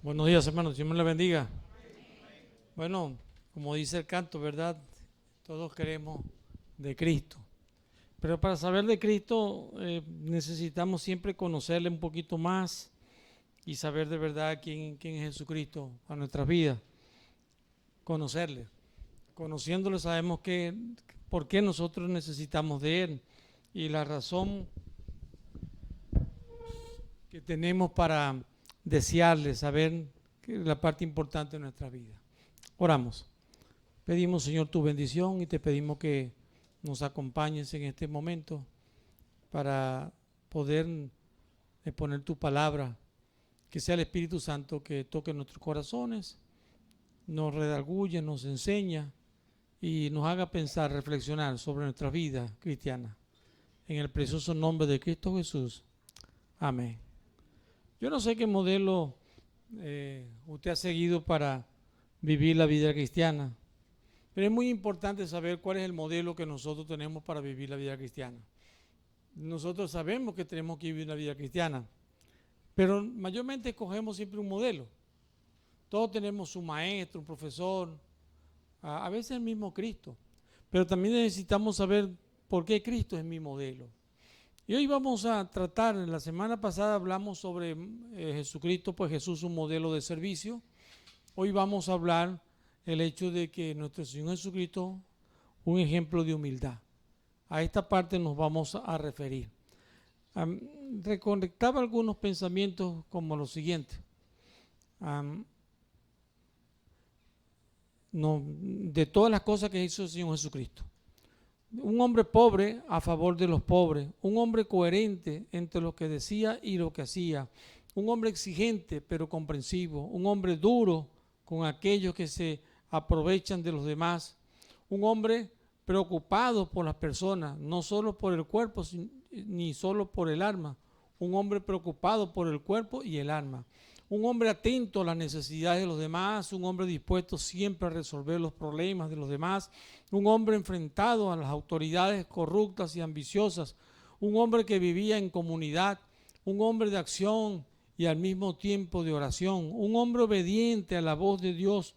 Buenos días, hermanos. Dios me les bendiga. Bueno, como dice el canto, ¿verdad? Todos queremos de Cristo. Pero para saber de Cristo necesitamos siempre conocerle un poquito más y saber de verdad quién es Jesucristo a nuestras vidas. Conocerle. Conociéndole sabemos por qué nosotros necesitamos de Él y la razón que tenemos para desearle, saber que es la parte importante de nuestra vida. Oramos. Pedimos, Señor, tu bendición y te pedimos que nos acompañes en este momento para poder exponer tu palabra, que sea el Espíritu Santo que toque nuestros corazones, nos redarguye, nos enseña y nos haga pensar, reflexionar sobre nuestra vida cristiana. En el precioso nombre de Cristo Jesús. Amén. Yo no sé qué modelo usted ha seguido para vivir la vida cristiana, pero es muy importante saber cuál es el modelo que nosotros tenemos para vivir la vida cristiana. Nosotros sabemos que tenemos que vivir la vida cristiana, pero mayormente escogemos siempre un modelo. Todos tenemos un maestro, un profesor, a veces el mismo Cristo, pero también necesitamos saber por qué Cristo es mi modelo. Y hoy vamos a tratar, la semana pasada hablamos sobre Jesucristo, pues Jesús un modelo de servicio. Hoy vamos a hablar el hecho de que nuestro Señor Jesucristo, un ejemplo de humildad. A esta parte nos vamos a referir. Reconectaba algunos pensamientos como lo siguiente. De todas las cosas que hizo el Señor Jesucristo. Un hombre pobre a favor de los pobres, un hombre coherente entre lo que decía y lo que hacía, un hombre exigente pero comprensivo, un hombre duro con aquellos que se aprovechan de los demás, un hombre preocupado por las personas, no solo por el cuerpo ni solo por el alma, un hombre preocupado por el cuerpo y el alma, un hombre atento a las necesidades de los demás, un hombre dispuesto siempre a resolver los problemas de los demás, un hombre enfrentado a las autoridades corruptas y ambiciosas, un hombre que vivía en comunidad, un hombre de acción y al mismo tiempo de oración, un hombre obediente a la voz de Dios,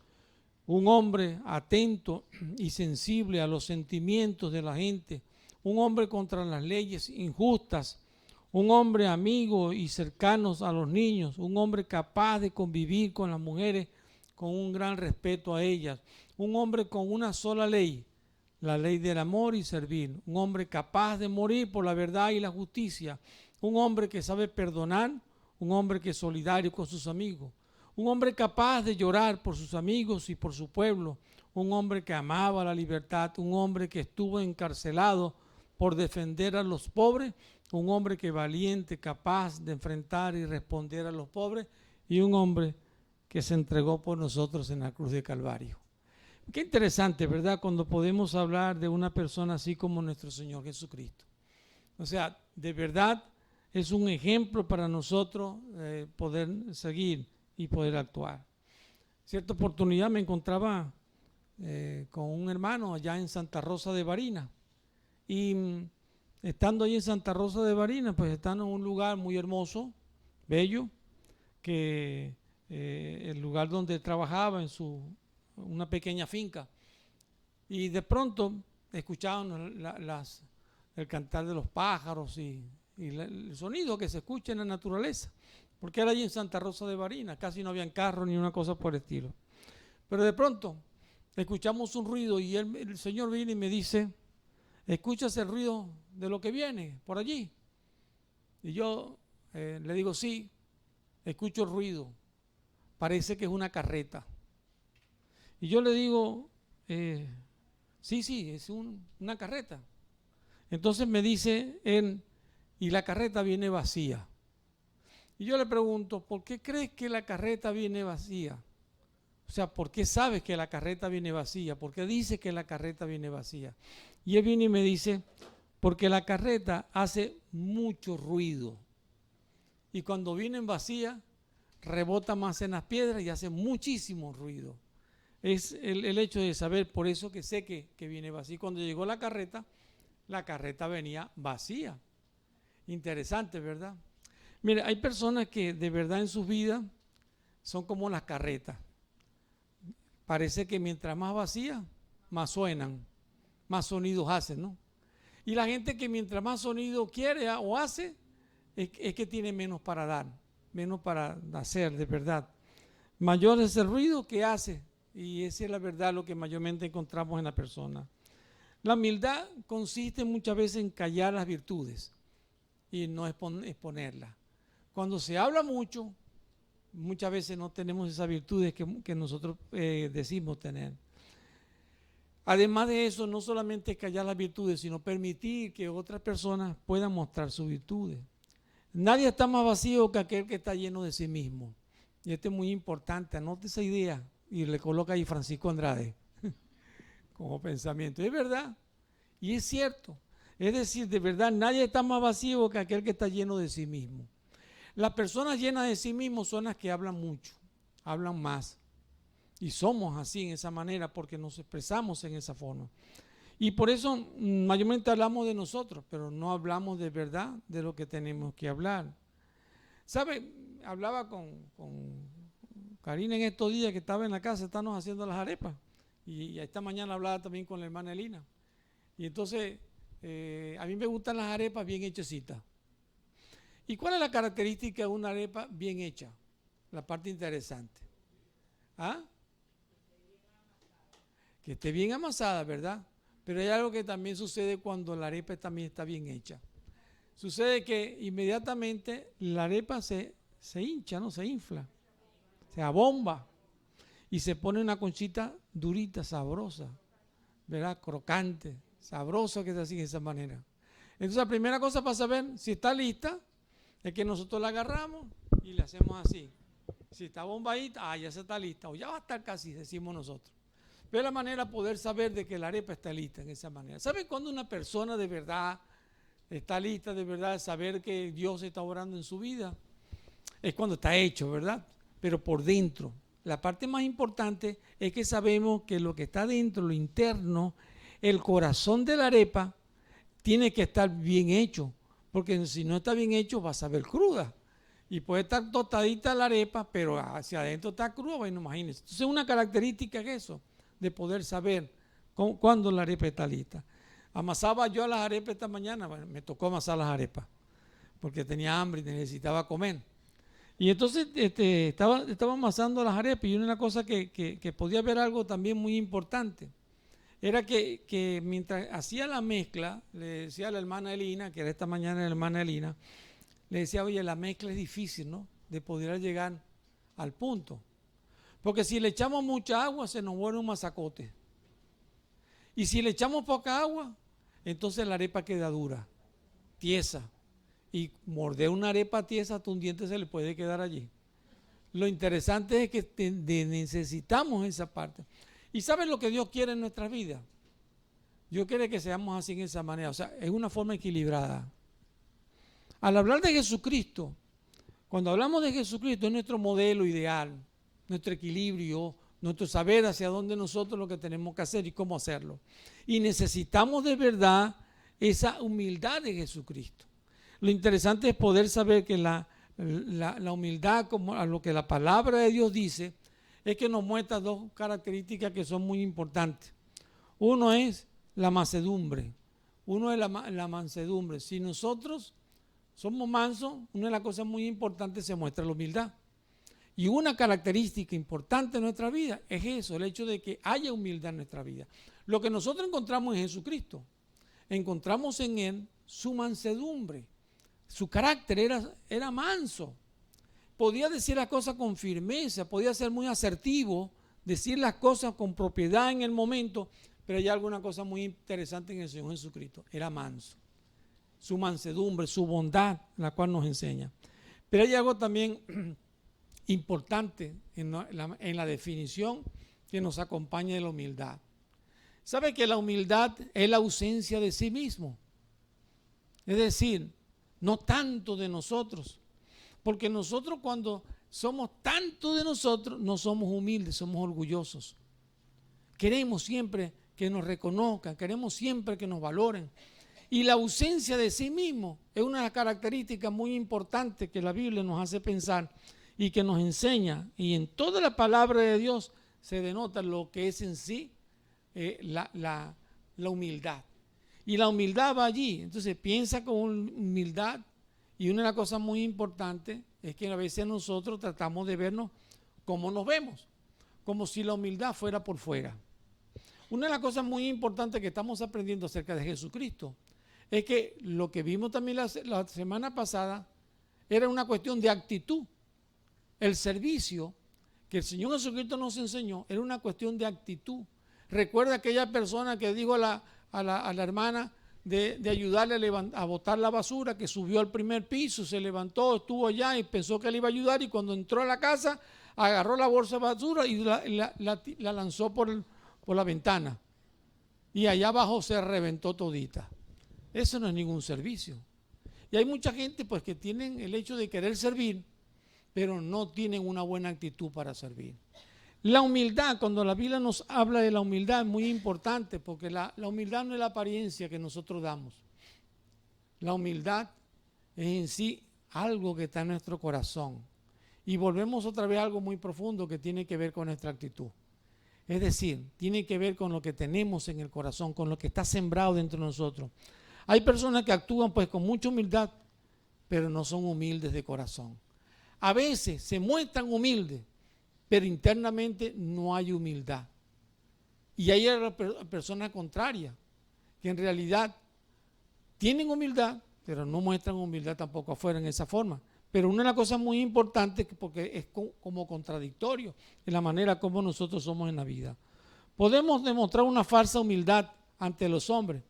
un hombre atento y sensible a los sentimientos de la gente, un hombre contra las leyes injustas, un hombre amigo y cercano a los niños, un hombre capaz de convivir con las mujeres con un gran respeto a ellas, un hombre con una sola ley, la ley del amor y servir, un hombre capaz de morir por la verdad y la justicia, un hombre que sabe perdonar, un hombre que es solidario con sus amigos, un hombre capaz de llorar por sus amigos y por su pueblo, un hombre que amaba la libertad, un hombre que estuvo encarcelado por defender a los pobres, un hombre que valiente, capaz de enfrentar y responder a los pobres, y un hombre que se entregó por nosotros en la cruz de Calvario. Qué interesante, ¿verdad? Cuando podemos hablar de una persona así como nuestro Señor Jesucristo. O sea, de verdad es un ejemplo para nosotros poder seguir y poder actuar. Cierta oportunidad me encontraba con un hermano allá en Santa Rosa de Barinas. Y estando allí en Santa Rosa de Barinas, pues están en un lugar muy hermoso, bello, que el lugar donde trabajaba en una pequeña finca. Y de pronto escuchaban el cantar de los pájaros y el sonido que se escucha en la naturaleza, porque era allí en Santa Rosa de Barinas, casi no habían carros ni una cosa por el estilo. Pero de pronto escuchamos un ruido y el Señor viene y me dice: ¿escuchas el ruido de lo que viene por allí? Y yo le digo: sí, escucho el ruido, parece que es una carreta. Y yo le digo: sí, es una carreta. Entonces me dice él: y la carreta viene vacía. Y yo le pregunto: ¿por qué crees que la carreta viene vacía? O sea, ¿por qué sabes que la carreta viene vacía? ¿Por qué dices que la carreta viene vacía? Y él viene y me dice: porque la carreta hace mucho ruido. Y cuando viene en vacía, rebota más en las piedras y hace muchísimo ruido. Es el hecho de saber, por eso que sé que viene vacía. Y cuando llegó la carreta venía vacía. Interesante, ¿verdad? Mire, hay personas que de verdad en sus vidas son como las carretas. Parece que mientras más vacías, más suenan, más sonidos hacen, ¿no? Y la gente que mientras más sonido quiere o hace, es que tiene menos para dar, menos para hacer de verdad. Mayor es el ruido que hace, y esa es la verdad lo que mayormente encontramos en la persona. La humildad consiste muchas veces en callar las virtudes y no exponerlas. Cuando se habla mucho, muchas veces no tenemos esas virtudes que nosotros decimos tener. Además de eso, no solamente callar las virtudes, sino permitir que otras personas puedan mostrar sus virtudes. Nadie está más vacío que aquel que está lleno de sí mismo. Y esto es muy importante, anote esa idea y le coloca ahí Francisco Andrade como pensamiento. Es verdad, y es cierto. Es decir, de verdad, nadie está más vacío que aquel que está lleno de sí mismo. Las personas llenas de sí mismos son las que hablan mucho, hablan más. Y somos así en esa manera porque nos expresamos en esa forma. Y por eso mayormente hablamos de nosotros, pero no hablamos de verdad de lo que tenemos que hablar. ¿Sabe? Hablaba con Karina en estos días que estaba en la casa, estábamos haciendo las arepas. Y esta mañana hablaba también con la hermana Elina. Y entonces, a mí me gustan las arepas bien hechecitas. ¿Y cuál es la característica de una arepa bien hecha? La parte interesante. ¿Ah? Que esté bien amasada, ¿verdad? Pero hay algo que también sucede cuando la arepa también está bien hecha. Sucede que inmediatamente la arepa se hincha, ¿no? Se infla, se abomba y se pone una conchita durita, sabrosa, ¿verdad? Crocante, sabrosa, que es así de esa manera. Entonces la primera cosa para saber si está lista es que nosotros la agarramos y le hacemos así. Si está bombadita, ya se está lista, o ya va a estar casi, decimos nosotros. Pero la manera de poder saber de que la arepa está lista en esa manera. ¿Saben cuando una persona de verdad está lista, de verdad, saber que Dios está obrando en su vida? Es cuando está hecho, ¿verdad? Pero por dentro. La parte más importante es que sabemos que lo que está dentro, lo interno, el corazón de la arepa, tiene que estar bien hecho. Porque si no está bien hecho, va a saber cruda. Y puede estar tostadita la arepa, pero hacia adentro está cruda, bueno, imagínense. Entonces, una característica es eso, de poder saber cuándo la arepa está lista. Amasaba yo las arepas esta mañana, bueno, me tocó amasar las arepas, porque tenía hambre y necesitaba comer. Y entonces estaba amasando las arepas y una cosa que podía ver algo también muy importante, era que mientras hacía la mezcla, le decía a la hermana Elina, que era esta mañana la hermana Elina, le decía, oye, la mezcla es difícil, ¿no? De poder llegar al punto. Porque si le echamos mucha agua, se nos vuelve un masacote. Y si le echamos poca agua, entonces la arepa queda dura, tiesa. Y morder una arepa tiesa, hasta un diente se le puede quedar allí. Lo interesante es que necesitamos esa parte. ¿Y saben lo que Dios quiere en nuestras vidas? Dios quiere que seamos así en esa manera. O sea, es una forma equilibrada. Al hablar de Jesucristo, cuando hablamos de Jesucristo, es nuestro modelo ideal, nuestro equilibrio, nuestro saber hacia dónde nosotros lo que tenemos que hacer y cómo hacerlo. Y necesitamos de verdad esa humildad de Jesucristo. Lo interesante es poder saber que la humildad, como a lo que la palabra de Dios dice, es que nos muestra dos características que son muy importantes. Uno es la mansedumbre. Uno es la mansedumbre. Si nosotros somos mansos, una de las cosas muy importantes se muestra la humildad. Y una característica importante de nuestra vida es eso, el hecho de que haya humildad en nuestra vida. Lo que nosotros encontramos en Jesucristo, encontramos en Él su mansedumbre. Su carácter era manso. Podía decir las cosas con firmeza, podía ser muy asertivo, decir las cosas con propiedad en el momento, pero hay alguna cosa muy interesante en el Señor Jesucristo, era manso. Su mansedumbre, su bondad, la cual nos enseña. Pero hay algo también importante en la definición que nos acompaña de la humildad. ¿Sabe que la humildad es la ausencia de sí mismo? Es decir, no tanto de nosotros, porque nosotros cuando somos tanto de nosotros no somos humildes, somos orgullosos. Queremos siempre que nos reconozcan, queremos siempre que nos valoren. Y la ausencia de sí mismo es una de las características muy importantes que la Biblia nos hace pensar y que nos enseña, y en toda la palabra de Dios se denota lo que es en sí la humildad. Y la humildad va allí. Entonces piensa con humildad, y una de las cosas muy importantes es que a veces nosotros tratamos de vernos como nos vemos, como si la humildad fuera por fuera. Una de las cosas muy importantes que estamos aprendiendo acerca de Jesucristo es que lo que vimos también la semana pasada era una cuestión de actitud. El servicio que el Señor Jesucristo nos enseñó era una cuestión de actitud. Recuerda aquella persona que dijo a la hermana de ayudarle a botar la basura, que subió al primer piso, se levantó, estuvo allá y pensó que le iba a ayudar, y cuando entró a la casa agarró la bolsa de basura y la lanzó por la ventana, y allá abajo se reventó todita. Eso no es ningún servicio. Y hay mucha gente pues que tienen el hecho de querer servir, pero no tienen una buena actitud para servir. La humildad, cuando la Biblia nos habla de la humildad, es muy importante, porque la humildad no es la apariencia que nosotros damos. La humildad es en sí algo que está en nuestro corazón. Y volvemos otra vez a algo muy profundo que tiene que ver con nuestra actitud. Es decir, tiene que ver con lo que tenemos en el corazón, con lo que está sembrado dentro de nosotros. Hay personas que actúan pues con mucha humildad, pero no son humildes de corazón. A veces se muestran humildes, pero internamente no hay humildad. Y hay personas contrarias, que en realidad tienen humildad, pero no muestran humildad tampoco afuera en esa forma. Pero una de las cosas muy importantes, porque es como contradictorio en la manera como nosotros somos en la vida. Podemos demostrar una falsa humildad ante los hombres,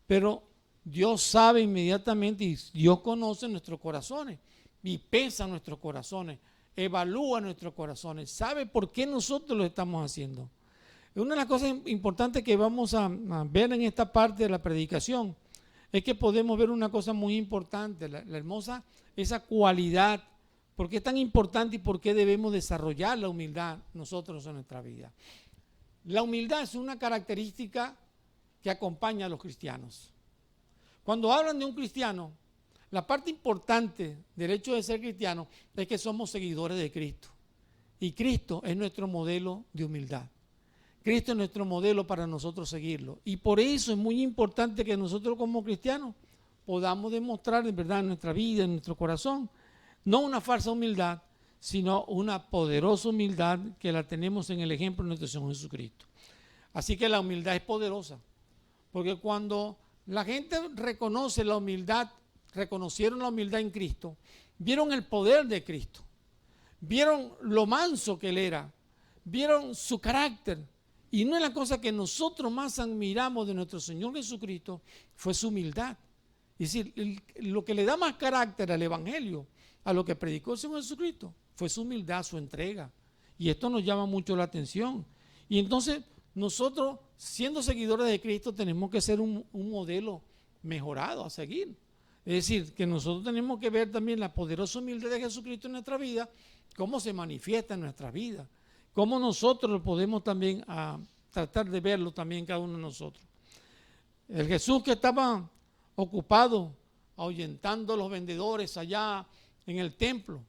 pero Dios sabe inmediatamente, y Dios conoce nuestros corazones y pesa nuestros corazones, evalúa nuestros corazones, sabe por qué nosotros lo estamos haciendo. Una de las cosas importantes que vamos a ver en esta parte de la predicación es que podemos ver una cosa muy importante, la hermosa, esa cualidad, por qué es tan importante y por qué debemos desarrollar la humildad nosotros en nuestra vida. La humildad es una característica que acompaña a los cristianos. Cuando hablan de un cristiano, la parte importante del hecho de ser cristiano es que somos seguidores de Cristo. Y Cristo es nuestro modelo de humildad. Cristo es nuestro modelo para nosotros seguirlo. Y por eso es muy importante que nosotros como cristianos podamos demostrar en verdad en nuestra vida, en nuestro corazón, no una falsa humildad, sino una poderosa humildad que la tenemos en el ejemplo de nuestro Señor Jesucristo. Así que la humildad es poderosa, porque cuando la gente reconoce la humildad, reconocieron la humildad en Cristo, vieron el poder de Cristo, vieron lo manso que Él era, vieron su carácter. Y una de las cosas que nosotros más admiramos de nuestro Señor Jesucristo fue su humildad. Es decir, lo que le da más carácter al Evangelio, a lo que predicó el Señor Jesucristo, fue su humildad, su entrega. Y esto nos llama mucho la atención. Y entonces nosotros, siendo seguidores de Cristo, tenemos que ser un modelo mejorado a seguir. Es decir, que nosotros tenemos que ver también la poderosa humildad de Jesucristo en nuestra vida, cómo se manifiesta en nuestra vida, cómo nosotros podemos también tratar de verlo también cada uno de nosotros. El Jesús que estaba ocupado ahuyentando a los vendedores allá en el templo,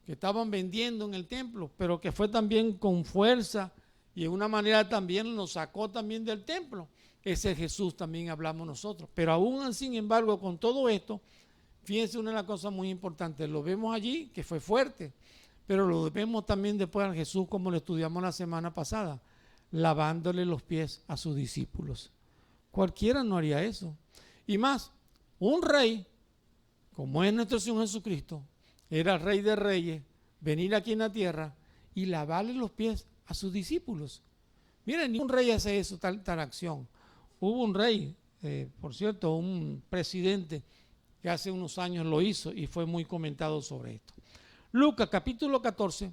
que estaban vendiendo en el templo, pero que fue también con fuerza y de una manera también nos sacó también del templo. Ese Jesús también hablamos nosotros. Pero aún sin embargo, con todo esto, fíjense una de las cosas muy importantes. Lo vemos allí, que fue fuerte, pero lo vemos también después a Jesús, como lo estudiamos la semana pasada, lavándole los pies a sus discípulos. Cualquiera no haría eso. Y más, un rey, como es nuestro Señor Jesucristo, era el Rey de Reyes, venir aquí en la tierra y lavarle los pies a sus discípulos. Miren, ningún rey hace eso, tal acción. Hubo un rey, por cierto, un presidente que hace unos años lo hizo y fue muy comentado sobre esto. Lucas capítulo 14,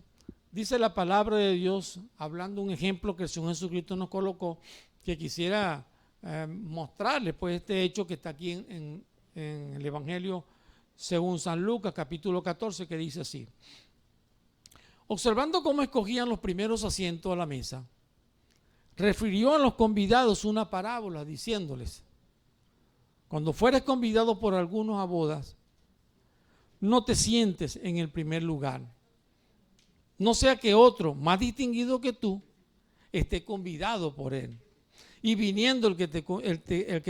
dice la palabra de Dios, hablando un ejemplo que el Señor Jesucristo nos colocó, que quisiera mostrarles pues este hecho que está aquí en el Evangelio según San Lucas capítulo 14, que dice así: observando cómo escogían los primeros asientos a la mesa, refirió a los convidados una parábola diciéndoles: cuando fueres convidado por algunos a bodas, no te sientes en el primer lugar, no sea que otro más distinguido que tú esté convidado por él. Y viniendo el que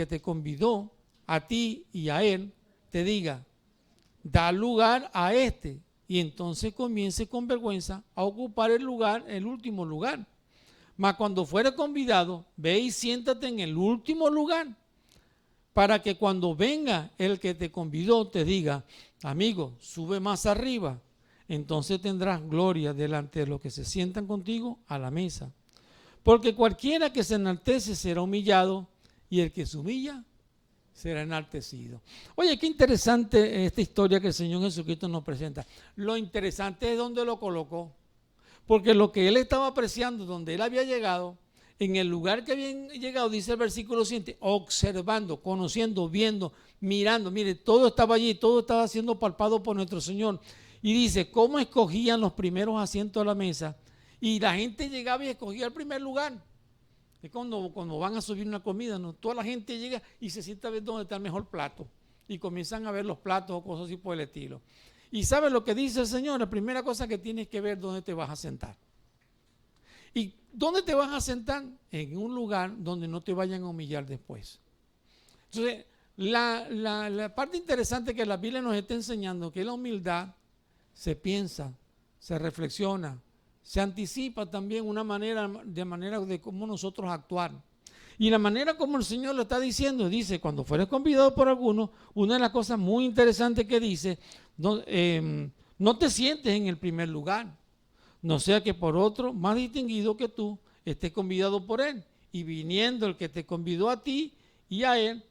te convidó a ti y a él, te diga, da lugar a este. Y entonces comience con vergüenza a ocupar el lugar, el último lugar. Mas cuando fuere convidado, ve y siéntate en el último lugar, para que cuando venga el que te convidó te diga, amigo, sube más arriba. Entonces tendrás gloria delante de los que se sientan contigo a la mesa. Porque cualquiera que se enaltece será humillado, y el que se humilla será enaltecido. Oye, qué interesante esta historia que el Señor Jesucristo nos presenta. Lo interesante es dónde lo colocó. Porque lo que él estaba apreciando, donde él había llegado, en el lugar que había llegado, dice el versículo 7, observando, conociendo, viendo, mirando. Mire, todo estaba allí, todo estaba siendo palpado por nuestro Señor. Y dice, ¿cómo escogían los primeros asientos de la mesa? Y la gente llegaba y escogía el primer lugar. Es cuando van a subir una comida, ¿no? Toda la gente llega y se sienta a ver dónde está el mejor plato. Y comienzan a ver los platos o cosas así por el estilo. Y ¿sabes lo que dice el Señor? La primera cosa que tienes que ver dónde te vas a sentar. ¿Y dónde te vas a sentar? En un lugar donde no te vayan a humillar después. Entonces, la parte interesante que la Biblia nos está enseñando, que la humildad se piensa, se reflexiona, se anticipa también de manera de cómo nosotros actuar. Y la manera como el Señor lo está diciendo, dice, cuando fueres convidado por alguno, una de las cosas muy interesantes que dice, no te sientes en el primer lugar, no sea que por otro más distinguido que tú estés convidado por él. Y viniendo el que te convidó a ti y a él,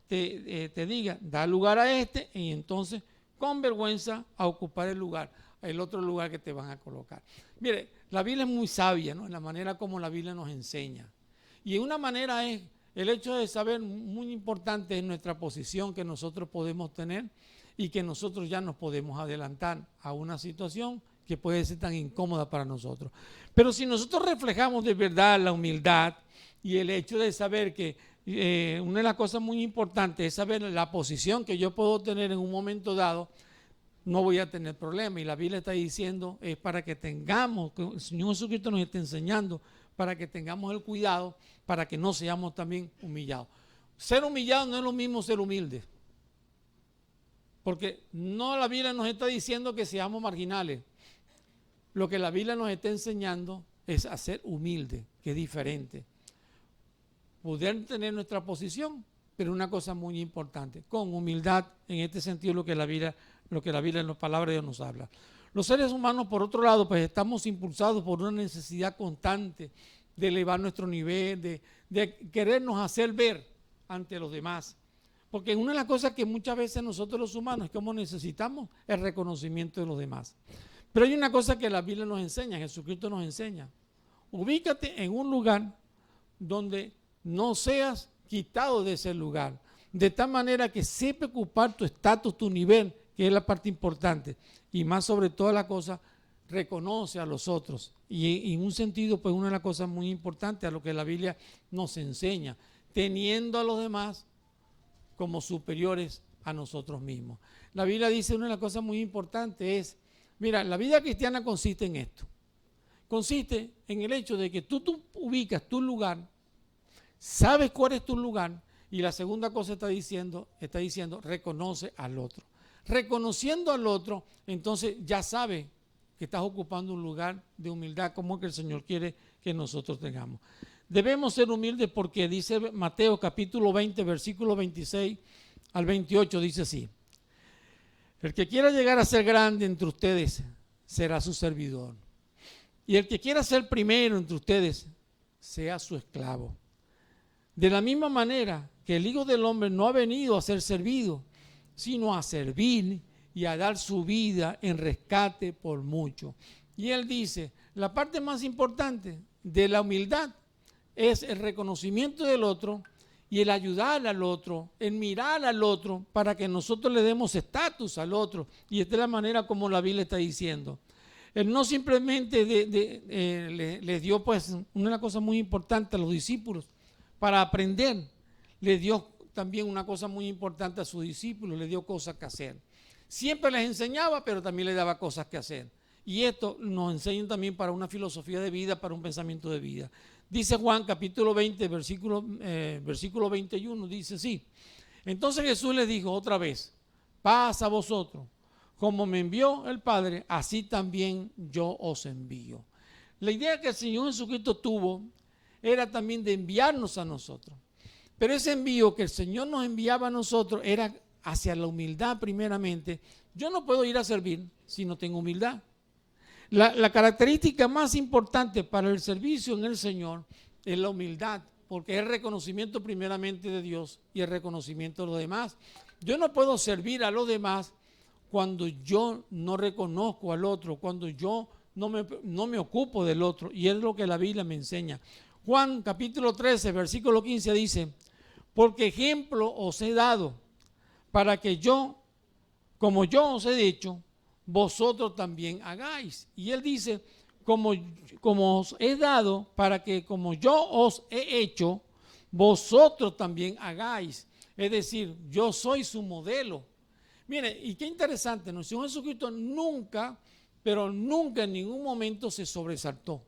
te diga, da lugar a este, y entonces con vergüenza a ocupar el otro lugar que te van a colocar. Mire, la Biblia es muy sabia, ¿no? En la manera como la Biblia nos enseña. Y una manera es el hecho de saber, muy importante es nuestra posición que nosotros podemos tener y que nosotros ya nos podemos adelantar a una situación que puede ser tan incómoda para nosotros. Pero si nosotros reflejamos de verdad la humildad y el hecho de saber que una de las cosas muy importantes es saber la posición que yo puedo tener en un momento dado, no voy a tener problema. Y la Biblia está diciendo, es para que tengamos, que el Señor Jesucristo nos está enseñando, para que tengamos el cuidado, para que no seamos también humillados. Ser humillado no es lo mismo ser humilde. Porque no, la Biblia nos está diciendo que seamos marginales. Lo que la Biblia nos está enseñando es a ser humilde, que es diferente. Poder tener nuestra posición, pero una cosa muy importante, con humildad, en este sentido lo que la Biblia en las palabras de Dios nos habla. Los seres humanos, por otro lado, pues estamos impulsados por una necesidad constante de elevar nuestro nivel, de querernos hacer ver ante los demás. Porque una de las cosas que muchas veces nosotros los humanos es como necesitamos el reconocimiento de los demás. Pero hay una cosa que la Biblia nos enseña, Jesucristo nos enseña. Ubícate en un lugar donde no seas quitado de ese lugar. De tal manera que sepa ocupar tu estatus, tu nivel, que es la parte importante. Y más sobre todas las cosas, reconoce a los otros. Y en un sentido, pues una de las cosas muy importantes a lo que la Biblia nos enseña, teniendo a los demás como superiores a nosotros mismos. La Biblia dice una de las cosas muy importantes es, mira, la vida cristiana consiste en esto. Consiste en el hecho de que tú ubicas tu lugar, sabes cuál es tu lugar, y la segunda cosa está diciendo, reconoce al otro. Reconociendo al otro, entonces ya sabes que estás ocupando un lugar de humildad como que el Señor quiere que nosotros tengamos. Debemos ser humildes porque dice Mateo capítulo 20, versículo 26 al 28, dice así: el que quiera llegar a ser grande entre ustedes será su servidor. Y el que quiera ser primero entre ustedes sea su esclavo. De la misma manera que el Hijo del Hombre no ha venido a ser servido, sino a servir y a dar su vida en rescate por mucho. Y él dice, la parte más importante de la humildad es el reconocimiento del otro y el ayudar al otro, el mirar al otro para que nosotros le demos estatus al otro. Y esta es la manera como la Biblia está diciendo. Él no simplemente les dio pues una cosa muy importante a los discípulos para aprender, le dio también una cosa muy importante a sus discípulos, le dio cosas que hacer. Siempre les enseñaba, pero también les daba cosas que hacer. Y esto nos enseña también para una filosofía de vida, para un pensamiento de vida. Dice Juan capítulo 20, versículo 21, dice así. Entonces Jesús les dijo otra vez, paz a vosotros, como me envió el Padre, así también yo os envío. La idea que el Señor Jesucristo tuvo era también de enviarnos a nosotros. Pero ese envío que el Señor nos enviaba a nosotros era hacia la humildad primeramente. Yo no puedo ir a servir si no tengo humildad. La característica más importante para el servicio en el Señor es la humildad, porque es el reconocimiento primeramente de Dios y el reconocimiento de los demás. Yo no puedo servir a los demás cuando yo no reconozco al otro, cuando yo no me ocupo del otro, y es lo que la Biblia me enseña. Juan capítulo 13, versículo 15 dice, porque ejemplo os he dado para que yo, como yo os he dicho, vosotros también hagáis. Y él dice, como os he dado para que como yo os he hecho, vosotros también hagáis. Es decir, yo soy su modelo. Mire, y qué interesante, ¿no? El Señor Jesucristo nunca, pero nunca en ningún momento se sobresaltó.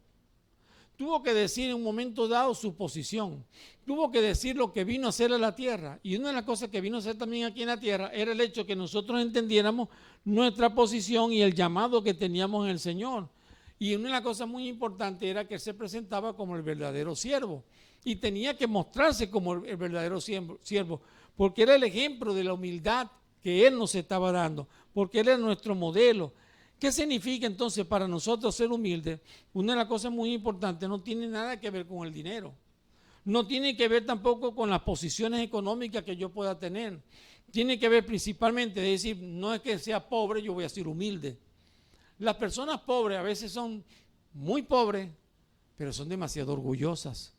Tuvo que decir en un momento dado su posición. Tuvo que decir lo que vino a hacer a la tierra. Y una de las cosas que vino a hacer también aquí en la tierra era el hecho que nosotros entendiéramos nuestra posición y el llamado que teníamos en el Señor. Y una de las cosas muy importantes era que Él se presentaba como el verdadero siervo. Y tenía que mostrarse como el verdadero siervo. Porque era el ejemplo de la humildad que Él nos estaba dando. Porque Él era nuestro modelo. ¿Qué significa entonces para nosotros ser humildes? Una de las cosas muy importantes no tiene nada que ver con el dinero. No tiene que ver tampoco con las posiciones económicas que yo pueda tener. Tiene que ver principalmente, es decir, no es que sea pobre, yo voy a ser humilde. Las personas pobres a veces son muy pobres, pero son demasiado orgullosas.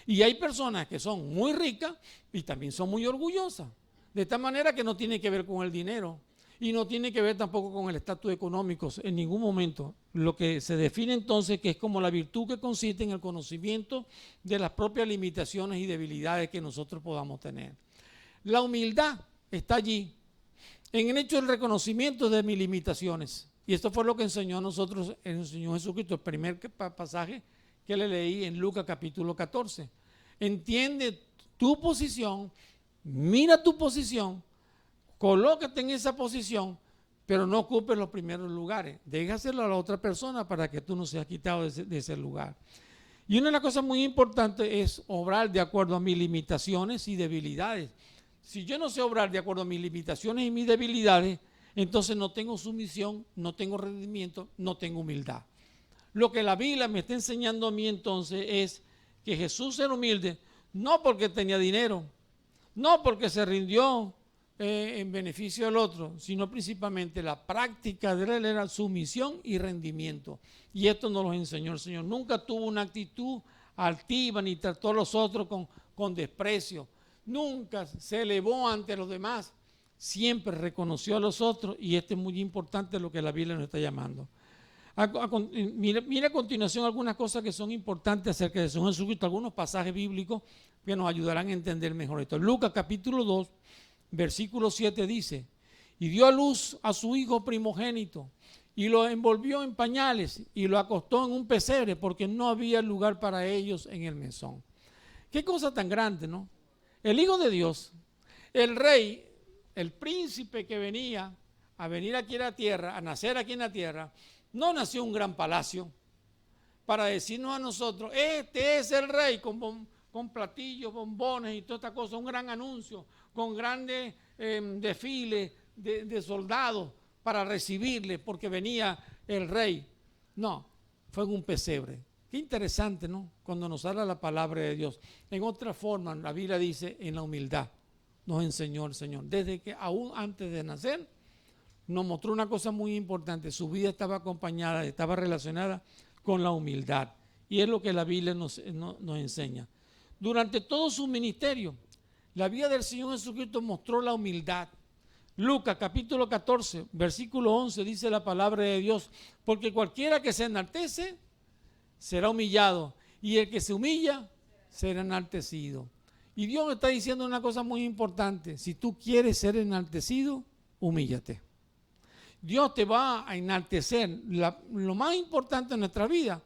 Y hay personas que son muy ricas y también son muy orgullosas. De esta manera que no tiene que ver con el dinero. Y no tiene que ver tampoco con el estatus económico en ningún momento. Lo que se define entonces que es como la virtud que consiste en el conocimiento de las propias limitaciones y debilidades que nosotros podamos tener. La humildad está allí, en el hecho del reconocimiento de mis limitaciones. Y esto fue lo que enseñó a nosotros, enseñó Jesucristo, el primer pasaje que le leí en Lucas capítulo 14. Entiende tu posición, mira tu posición, colócate en esa posición, pero no ocupes los primeros lugares. Déjaselo a la otra persona para que tú no seas quitado de ese lugar. Y una de las cosas muy importantes es obrar de acuerdo a mis limitaciones y debilidades. Si yo no sé obrar de acuerdo a mis limitaciones y mis debilidades, entonces no tengo sumisión, no tengo rendimiento, no tengo humildad. Lo que la Biblia me está enseñando a mí entonces es que Jesús era humilde, no porque tenía dinero, no porque se rindió en beneficio del otro, sino principalmente la práctica de él era sumisión y rendimiento. Y esto nos lo enseñó el Señor. Nunca tuvo una actitud altiva ni trató a los otros con desprecio. Nunca se elevó ante los demás. Siempre reconoció a los otros, y esto es muy importante lo que la Biblia nos está llamando. Mira a continuación algunas cosas que son importantes acerca de Jesús Jesucristo, algunos pasajes bíblicos que nos ayudarán a entender mejor esto. Lucas capítulo 2. Versículo 7 dice, y dio a luz a su hijo primogénito, y lo envolvió en pañales, y lo acostó en un pesebre, porque no había lugar para ellos en el mesón. Qué cosa tan grande, ¿no? El Hijo de Dios, el Rey, el príncipe que venía a venir aquí a la tierra, a nacer aquí en la tierra, no nació en un gran palacio para decirnos a nosotros, este es el Rey, con platillos, bombones y toda esta cosa, un gran anuncio, con grandes desfiles de soldados para recibirle porque venía el rey. No, fue en un pesebre. Qué interesante, ¿no? Cuando nos habla la palabra de Dios. En otra forma, la Biblia dice, en la humildad nos enseñó el Señor. Desde que aún antes de nacer, nos mostró una cosa muy importante. Su vida estaba acompañada, estaba relacionada con la humildad. Y es lo que la Biblia nos enseña. Durante todo su ministerio, la vida del Señor Jesucristo mostró la humildad. Lucas capítulo 14, versículo 11 dice la palabra de Dios, porque cualquiera que se enaltece será humillado, y el que se humilla será enaltecido. Y Dios me está diciendo una cosa muy importante: si tú quieres ser enaltecido, humíllate. Dios te va a enaltecer. Lo más importante en nuestra vida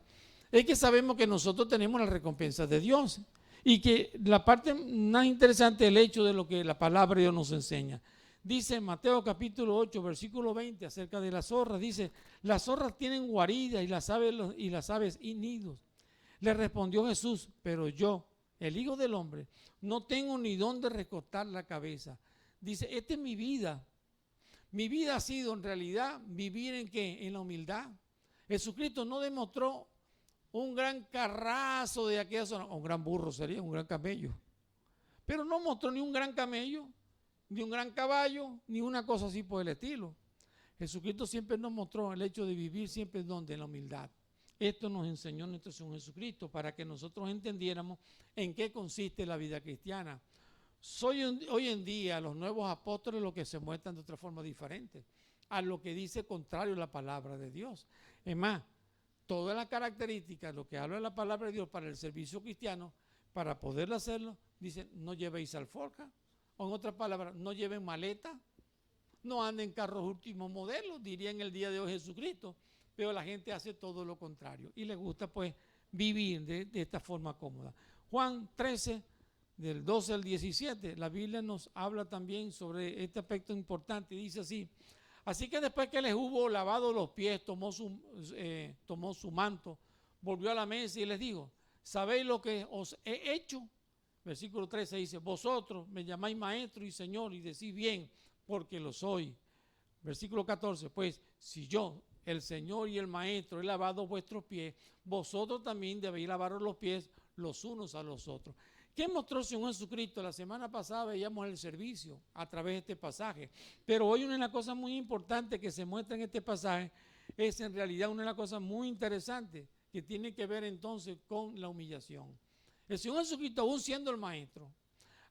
es que sabemos que nosotros tenemos la recompensa de Dios y que la parte más interesante es el hecho de lo que la palabra de Dios nos enseña. Dice en Mateo capítulo 8, versículo 20, acerca de las zorras, dice, las zorras tienen guarida y las aves y nidos. Le respondió Jesús, pero yo, el Hijo del Hombre, no tengo ni dónde recostar la cabeza. Dice, esta es mi vida. Mi vida ha sido en realidad vivir en ¿qué? En la humildad. Jesucristo no demostró un gran carrazo de aquella zona, un gran burro sería, un gran camello. Pero no mostró ni un gran camello, ni un gran caballo, ni una cosa así por el estilo. Jesucristo siempre nos mostró el hecho de vivir siempre donde, en la humildad. Esto nos enseñó nuestro Señor Jesucristo para que nosotros entendiéramos en qué consiste la vida cristiana. Hoy en día los nuevos apóstoles lo que se muestran de otra forma diferente a lo que dice contrario a la palabra de Dios. Es más, todas las características, lo que habla de la palabra de Dios para el servicio cristiano, para poder hacerlo, dice, no llevéis alforja, o en otras palabras, no lleven maleta, no anden en carros últimos modelos, diría en el día de hoy Jesucristo, pero la gente hace todo lo contrario y le gusta pues vivir de esta forma cómoda. Juan 13, del 12 al 17, la Biblia nos habla también sobre este aspecto importante, dice así, así que después que les hubo lavado los pies, tomó su manto, volvió a la mesa y les dijo, ¿sabéis lo que os he hecho? Versículo 13 dice, vosotros me llamáis maestro y señor y decís bien, porque lo soy. Versículo 14, pues si yo, el Señor y el Maestro, he lavado vuestros pies, vosotros también debéis lavaros los pies los unos a los otros. ¿Qué mostró el Señor Jesucristo? La semana pasada veíamos el servicio a través de este pasaje, pero hoy una de las cosas muy importantes que se muestra en este pasaje es en realidad una de las cosas muy interesantes que tiene que ver entonces con la humillación. El Señor Jesucristo, aún siendo el Maestro,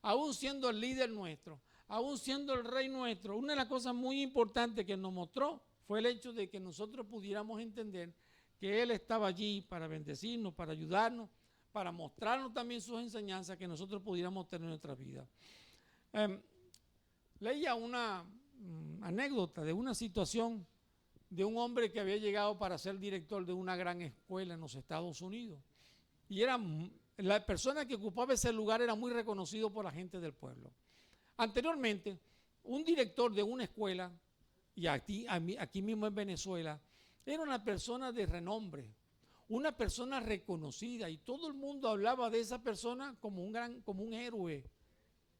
aún siendo el líder nuestro, aún siendo el Rey nuestro, una de las cosas muy importantes que nos mostró fue el hecho de que nosotros pudiéramos entender que Él estaba allí para bendecirnos, para ayudarnos, para mostrarnos también sus enseñanzas que nosotros pudiéramos tener en nuestra vida. Leía una anécdota de una situación de un hombre que había llegado para ser director de una gran escuela en los Estados Unidos. Y la persona que ocupaba ese lugar era muy reconocido por la gente del pueblo. Anteriormente, un director de una escuela, y aquí mismo en Venezuela, era una persona de renombre, una persona reconocida, y todo el mundo hablaba de esa persona como un héroe.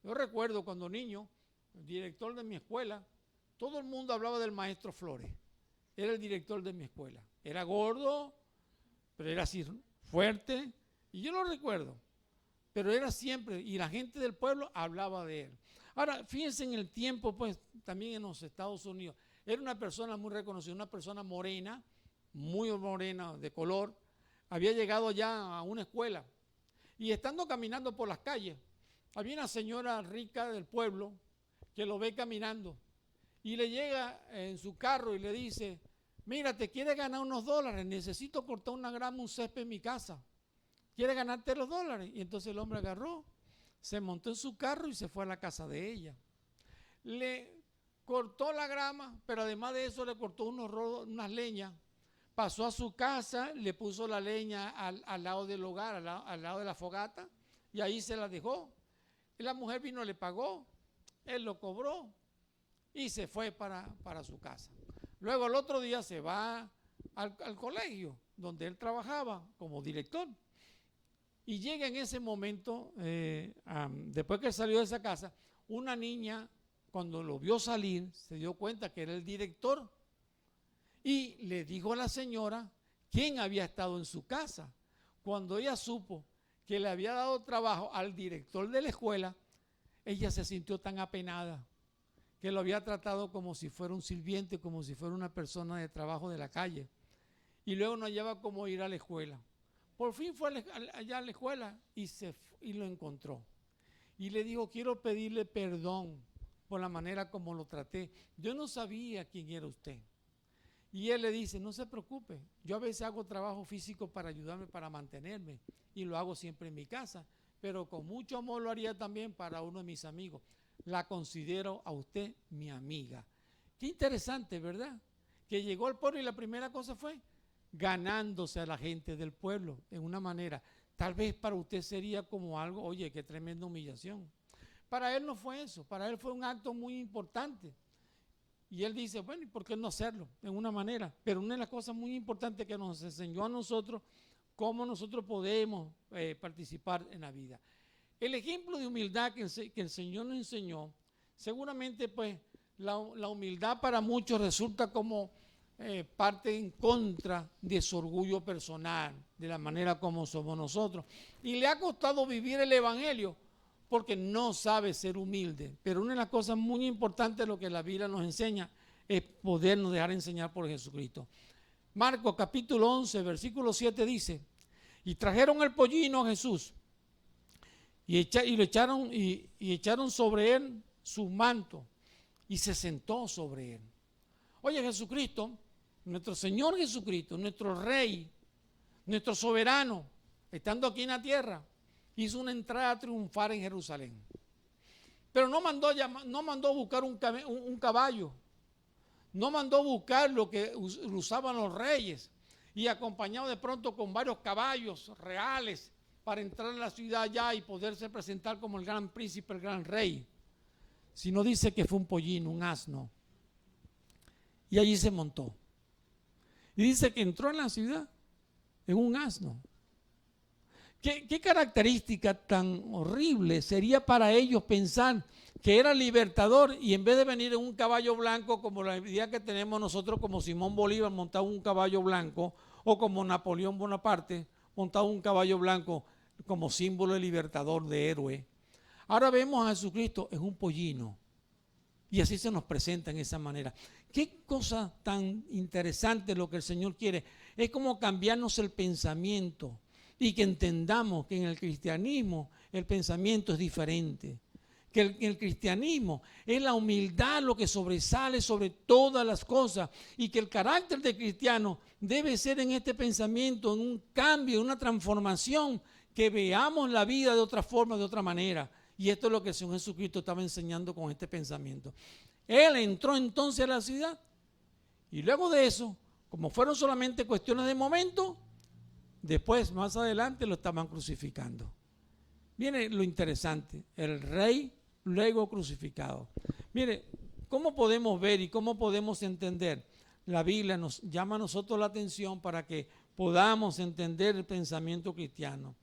Yo recuerdo cuando niño, el director de mi escuela, todo el mundo hablaba del maestro Flores. Era el director de mi escuela. Era gordo, pero era así fuerte, y yo lo recuerdo, pero era siempre, y la gente del pueblo hablaba de él. Ahora, fíjense en el tiempo, pues, también en los Estados Unidos, era una persona muy reconocida, una persona morena, muy morena de color, había llegado ya a una escuela, y estando caminando por las calles, había una señora rica del pueblo que lo ve caminando, y le llega en su carro y le dice, mira, te quieres ganar unos dólares, necesito cortar una grama, un césped en mi casa. ¿Quieres ganarte los dólares? Y entonces el hombre agarró, se montó en su carro y se fue a la casa de ella. Le cortó la grama, pero además de eso le cortó unas leñas. Pasó a su casa, le puso la leña al lado del hogar, al lado de la fogata, y ahí se la dejó. Y la mujer vino, le pagó, él lo cobró y se fue para su casa. Luego el otro día se va al colegio donde él trabajaba como director. Y llega en ese momento, después que salió de esa casa, una niña, cuando lo vio salir, se dio cuenta que era el director y le dijo a la señora quién había estado en su casa. Cuando ella supo que le había dado trabajo al director de la escuela, ella se sintió tan apenada que lo había tratado como si fuera un sirviente, como si fuera una persona de trabajo de la calle. Y luego no hallaba cómo ir a la escuela. Por fin fue allá a la escuela y lo encontró. Y le dijo, quiero pedirle perdón por la manera como lo traté. Yo no sabía quién era usted. Y él le dice, no se preocupe, yo a veces hago trabajo físico para ayudarme, para mantenerme. Y lo hago siempre en mi casa. Pero con mucho amor lo haría también para uno de mis amigos. La considero a usted mi amiga. Qué interesante, ¿verdad? que llegó al pueblo y la primera cosa fue ganándose a la gente del pueblo en una manera. Tal vez para usted sería como algo, oye, qué tremenda humillación. Para él no fue eso, para él fue un acto muy importante. Y él dice, bueno, ¿y por qué no hacerlo? En una manera. Pero una de las cosas muy importantes que nos enseñó a nosotros, cómo nosotros podemos participar en la vida. El ejemplo de humildad que el Señor nos enseñó, seguramente pues la humildad para muchos resulta como parte en contra de su orgullo personal, de la manera como somos nosotros. Y le ha costado vivir el Evangelio porque no sabe ser humilde. Pero una de las cosas muy importantes de lo que la Biblia nos enseña es podernos dejar enseñar por Jesucristo. Marcos capítulo 11, versículo 7 dice, y trajeron el pollino a Jesús y echaron sobre él su manto y se sentó sobre él. Oye, Jesucristo, nuestro Señor Jesucristo, nuestro Rey, nuestro soberano, estando aquí en la tierra, hizo una entrada triunfal en Jerusalén. Pero no mandó buscar un caballo, no mandó buscar lo que usaban los reyes y acompañado de pronto con varios caballos reales para entrar en la ciudad ya y poderse presentar como el gran príncipe, el gran rey. Sino dice que fue un pollino, un asno. Y allí se montó. Y dice que entró en la ciudad en un asno. ¿Qué característica tan horrible sería para ellos pensar que era libertador y en vez de venir en un caballo blanco como la idea que tenemos nosotros, como Simón Bolívar montado un caballo blanco o como Napoleón Bonaparte montado un caballo blanco como símbolo de libertador, de héroe? Ahora vemos a Jesucristo en un pollino y así se nos presenta en esa manera. Qué cosa tan interesante lo que el Señor quiere. Es como cambiarnos el pensamiento y que entendamos que en el cristianismo el pensamiento es diferente. Que en el cristianismo es la humildad lo que sobresale sobre todas las cosas y que el carácter de cristiano debe ser en este pensamiento, en un cambio, en una transformación, que veamos la vida de otra forma, de otra manera. Y esto es lo que el Señor Jesucristo estaba enseñando con este pensamiento. Él entró entonces a la ciudad y luego de eso, como fueron solamente cuestiones de momento, después, más adelante, lo estaban crucificando. Viene lo interesante, el rey luego crucificado. Mire, ¿cómo podemos ver y cómo podemos entender? La Biblia nos llama a nosotros la atención para que podamos entender el pensamiento cristiano.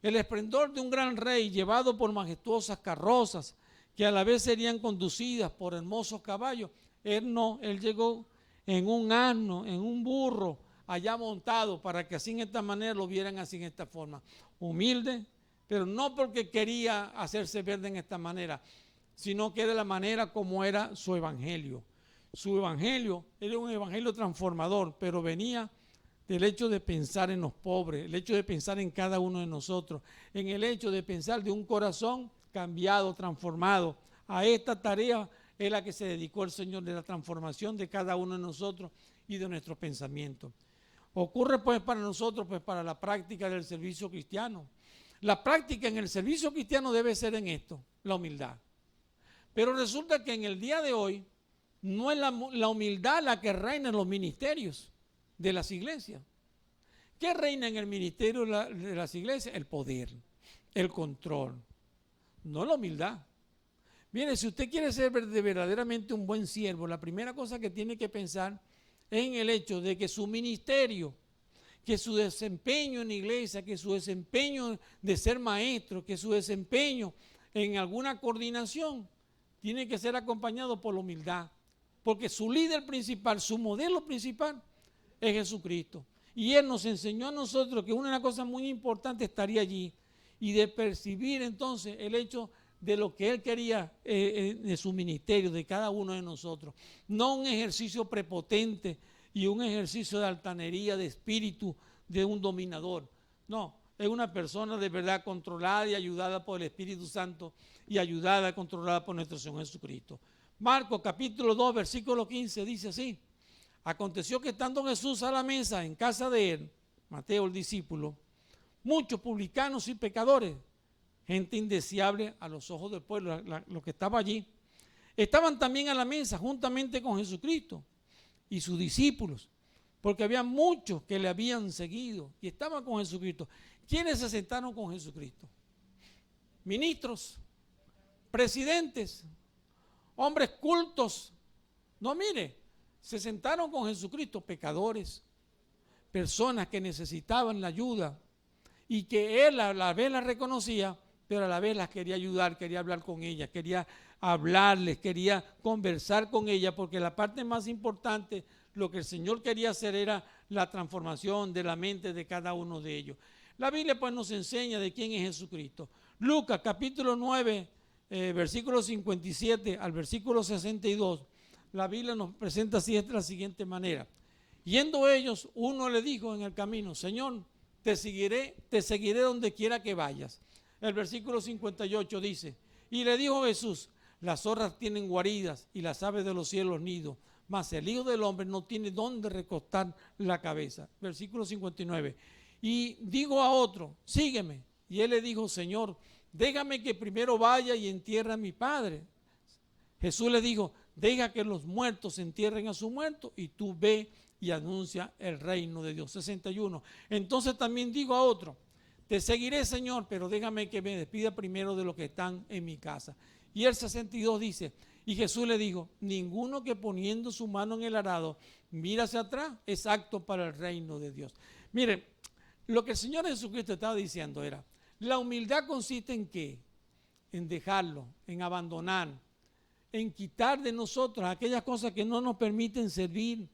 El esplendor de un gran rey llevado por majestuosas carrozas que a la vez serían conducidas por hermosos caballos. Él llegó en un asno, en un burro, allá montado, para que así en esta manera lo vieran así en esta forma. Humilde, pero no porque quería hacerse ver en esta manera, sino que era la manera como era su evangelio. Su evangelio era un evangelio transformador, pero venía del hecho de pensar en los pobres, el hecho de pensar en cada uno de nosotros, en el hecho de pensar de un corazón cambiado, transformado. A esta tarea es la que se dedicó el Señor, de la transformación de cada uno de nosotros y de nuestros pensamientos. Ocurre pues para nosotros, pues para la práctica del servicio cristiano. La práctica en el servicio cristiano debe ser en esto, la humildad. Pero resulta que en el día de hoy no es la humildad la que reina en los ministerios de las iglesias. ¿Qué reina en el ministerio de las iglesias? El poder, el control, no la humildad. Mire, si usted quiere ser verdaderamente un buen siervo, la primera cosa que tiene que pensar es en el hecho de que su ministerio, que su desempeño en la iglesia, que su desempeño de ser maestro, que su desempeño en alguna coordinación tiene que ser acompañado por la humildad, porque su líder principal, su modelo principal es Jesucristo. Y Él nos enseñó a nosotros que una de las cosas muy importantes estaría allí y de percibir entonces el hecho de lo que Él quería de su ministerio, de cada uno de nosotros. No un ejercicio prepotente y un ejercicio de altanería, de espíritu, de un dominador. No, es una persona de verdad controlada y ayudada por el Espíritu Santo y ayudada y controlada por nuestro Señor Jesucristo. Marcos capítulo 2, versículo 15 dice así: aconteció que estando Jesús a la mesa en casa de él, Mateo el discípulo, muchos publicanos y pecadores, gente indeseable a los ojos del pueblo, lo que estaba allí, estaban también a la mesa juntamente con Jesucristo. y sus discípulos, porque había muchos que le habían seguido y estaban con Jesucristo. ¿Quiénes se sentaron con Jesucristo? Ministros, presidentes, hombres cultos. No, mire, se sentaron con Jesucristo pecadores, personas que necesitaban la ayuda y que él a la vez las reconocía, pero a la vez las quería ayudar, quería hablar con ellas, quería hablarles, quería conversar con ellas, porque la parte más importante, lo que el Señor quería hacer era la transformación de la mente de cada uno de ellos. La Biblia pues nos enseña de quién es Jesucristo. Lucas capítulo 9, versículo 57 al versículo 62, la Biblia nos presenta así de la siguiente manera. Yendo ellos, uno le dijo en el camino: Señor, te seguiré donde quiera que vayas. El versículo 58 dice: y le dijo Jesús: las zorras tienen guaridas y las aves de los cielos nidos, mas el Hijo del Hombre no tiene dónde recostar la cabeza. Versículo 59. Y digo a otro: sígueme. Y él le dijo: Señor, déjame que primero vaya y entierre a mi padre. Jesús le dijo: deja que los muertos entierren a su muerto y tú ve y anuncia el reino de Dios. 61. Entonces también digo a otro: te seguiré, Señor, pero déjame que me despida primero de los que están en mi casa. Y el 62 dice: y Jesús le dijo: ninguno que poniendo su mano en el arado mira hacia atrás es apto para el reino de Dios. Mire, lo que el Señor Jesucristo estaba diciendo era: la humildad consiste en ¿qué? En dejarlo, en abandonar, en quitar de nosotros aquellas cosas que no nos permiten servir,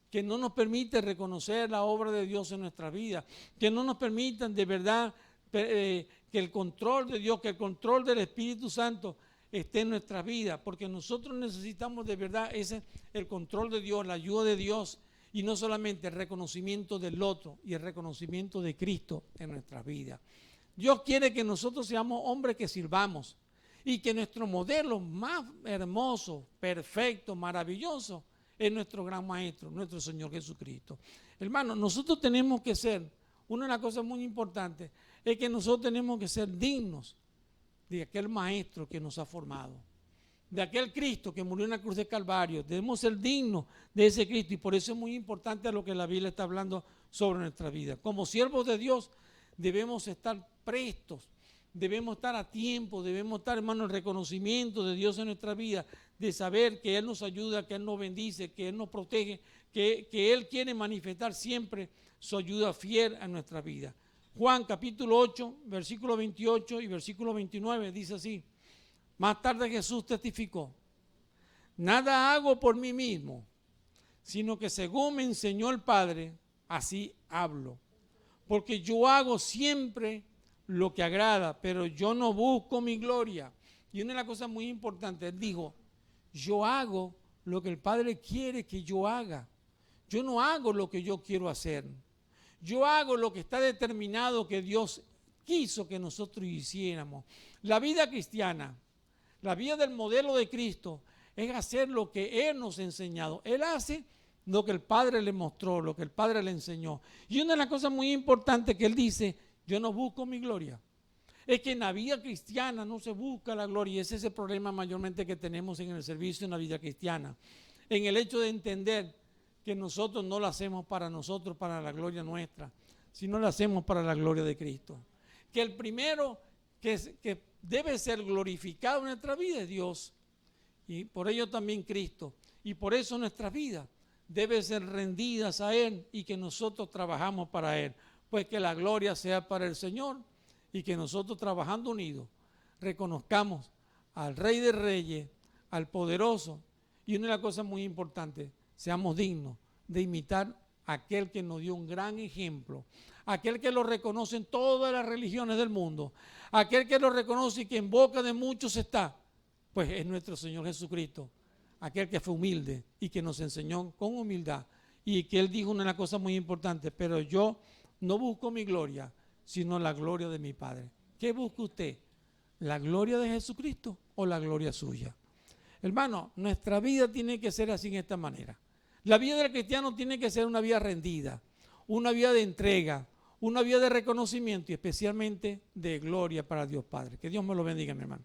que no nos permiten reconocer la obra de Dios en nuestra vida, que no nos permitan de verdad que el control de Dios, que el control del Espíritu Santo esté en nuestra vida, porque nosotros necesitamos de verdad el control de Dios, la ayuda de Dios, y no solamente el reconocimiento del otro y el reconocimiento de Cristo en nuestra vida. Dios quiere que nosotros seamos hombres que sirvamos y que nuestro modelo más hermoso, perfecto, maravilloso es nuestro gran maestro, nuestro Señor Jesucristo. Hermano, nosotros tenemos que ser, una de las cosas muy importantes es que nosotros tenemos que ser dignos de aquel maestro que nos ha formado, de aquel Cristo que murió en la cruz de Calvario. Debemos ser dignos de ese Cristo, y por eso es muy importante lo que la Biblia está hablando sobre nuestra vida. Como siervos de Dios debemos estar prestos, debemos estar a tiempo, debemos estar, hermano, en reconocimiento de Dios en nuestra vida, de saber que Él nos ayuda, que Él nos bendice, que Él nos protege, que Él quiere manifestar siempre su ayuda fiel a nuestra vida. Juan capítulo 8, versículo 28 y versículo 29 dice así: más tarde Jesús testificó: nada hago por mí mismo, sino que según me enseñó el Padre, así hablo. Porque yo hago siempre lo que agrada, pero yo no busco mi gloria. Y una de las cosas muy importantes, él dijo: yo hago lo que el Padre quiere que yo haga. Yo no hago lo que yo quiero hacer. Yo hago lo que está determinado que Dios quiso que nosotros hiciéramos. La vida cristiana, la vida del modelo de Cristo, es hacer lo que Él nos ha enseñado. Él hace lo que el Padre le mostró, lo que el Padre le enseñó. Y una de las cosas muy importantes que Él dice: yo no busco mi gloria. Es que en la vida cristiana no se busca la gloria, y ese es el problema mayormente que tenemos en el servicio en la vida cristiana, en el hecho de entender que nosotros no lo hacemos para nosotros, para la gloria nuestra, sino lo hacemos para la gloria de Cristo. Que el primero que debe ser glorificado en nuestra vida es Dios, y por ello también Cristo, y por eso nuestras vidas deben ser rendidas a Él, y que nosotros trabajamos para Él. Pues que la gloria sea para el Señor, y que nosotros, trabajando unidos, reconozcamos al Rey de Reyes, al Poderoso, y una de las cosas muy importantes, seamos dignos de imitar a aquel que nos dio un gran ejemplo, aquel que lo reconoce en todas las religiones del mundo, aquel que lo reconoce y que en boca de muchos está, pues es nuestro Señor Jesucristo, aquel que fue humilde y que nos enseñó con humildad, y que Él dijo una de las cosas muy importantes: pero yo no busco mi gloria, sino la gloria de mi Padre. ¿Qué busca usted? ¿La gloria de Jesucristo o la gloria suya? Hermano, nuestra vida tiene que ser así, en esta manera. La vida del cristiano tiene que ser una vida rendida, una vida de entrega, una vida de reconocimiento y especialmente de gloria para Dios Padre. Que Dios me lo bendiga, mi hermano.